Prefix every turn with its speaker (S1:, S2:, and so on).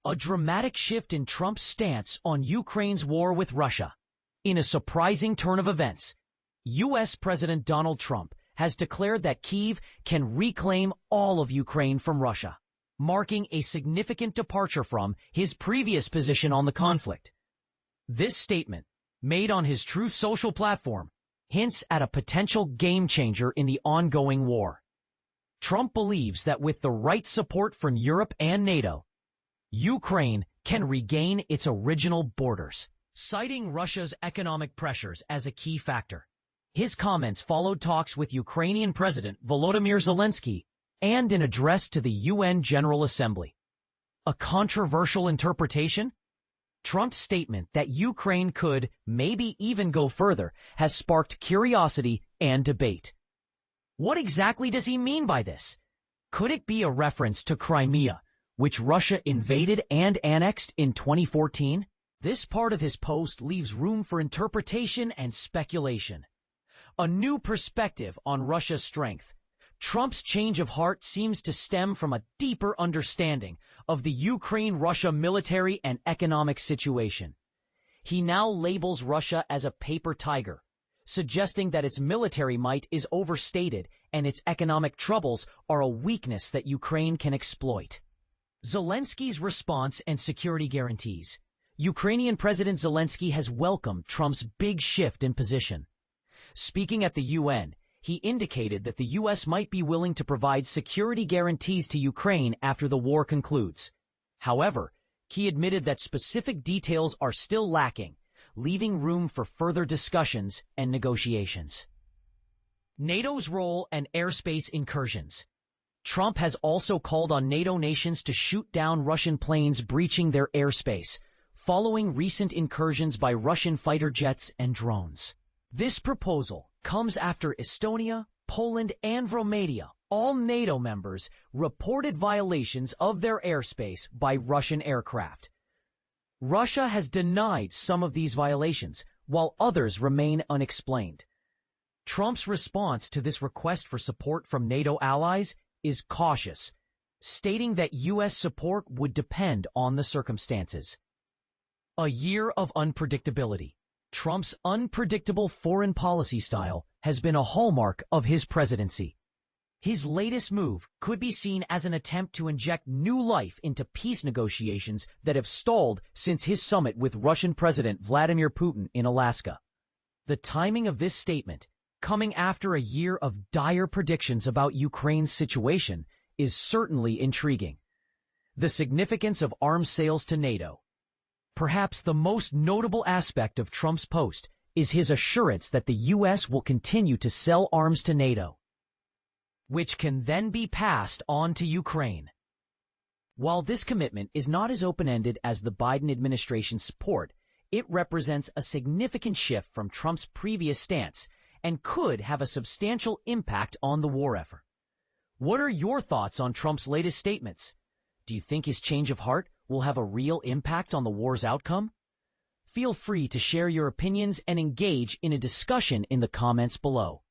S1: A dramatic shift in Trump's stance on Ukraine's war with Russia. In a surprising turn of events, U.S. President Donald Trump has declared that Kyiv can reclaim all of Ukraine from Russia, marking a significant departure from his previous position on the conflict. This statement, made on his Truth Social platform, hints at a potential game-changer in the ongoing war. Trump believes that with the right support from Europe and NATO, Ukraine can regain its original borders, citing Russia's economic pressures as a key factor. His comments followed talks with Ukrainian President Volodymyr Zelensky and an address to the UN General Assembly. A controversial interpretation? Trump's statement that Ukraine could maybe even go further has sparked curiosity and debate. What exactly does he mean by this? Could it be a reference to Crimea, which Russia invaded and annexed in 2014? This part of his post leaves room for interpretation and speculation. A new perspective on Russia's strength. Trump's change of heart seems to stem from a deeper understanding of the Ukraine-Russia military and economic situation. He now labels Russia as a paper tiger, suggesting that its military might is overstated and its economic troubles are a weakness that Ukraine can exploit. Zelensky's response and security guarantees. Ukrainian President Zelensky has welcomed Trump's big shift in position. Speaking at the UN, he indicated that the U.S. might be willing to provide security guarantees to Ukraine after the war concludes. However, he admitted that specific details are still lacking, leaving room for further discussions and negotiations. NATO's role and airspace incursions. Trump has also called on NATO nations to shoot down Russian planes breaching their airspace, following recent incursions by Russian fighter jets and drones. This proposal comes after Estonia, Poland, and Romania, all NATO members, reported violations of their airspace by Russian aircraft. Russia has denied some of these violations, while others remain unexplained. Trump's response to this request for support from NATO allies is cautious, stating that U.S. support would depend on the circumstances. A year of unpredictability. Trump's unpredictable foreign policy style has been a hallmark of his presidency. His latest move could be seen as an attempt to inject new life into peace negotiations that have stalled since his summit with Russian President Vladimir Putin in Alaska. The timing of this statement, coming after a year of dire predictions about Ukraine's situation, is certainly intriguing. The significance of arms sales to NATO. Perhaps the most notable aspect of Trump's post is his assurance that the U.S. will continue to sell arms to NATO, which can then be passed on to Ukraine. While this commitment is not as open-ended as the Biden administration's support, it represents a significant shift from Trump's previous stance and could have a substantial impact on the war effort. What are your thoughts on Trump's latest statements? Do you think his change of heart will have a real impact on the war's outcome? Feel free to share your opinions and engage in a discussion in the comments below.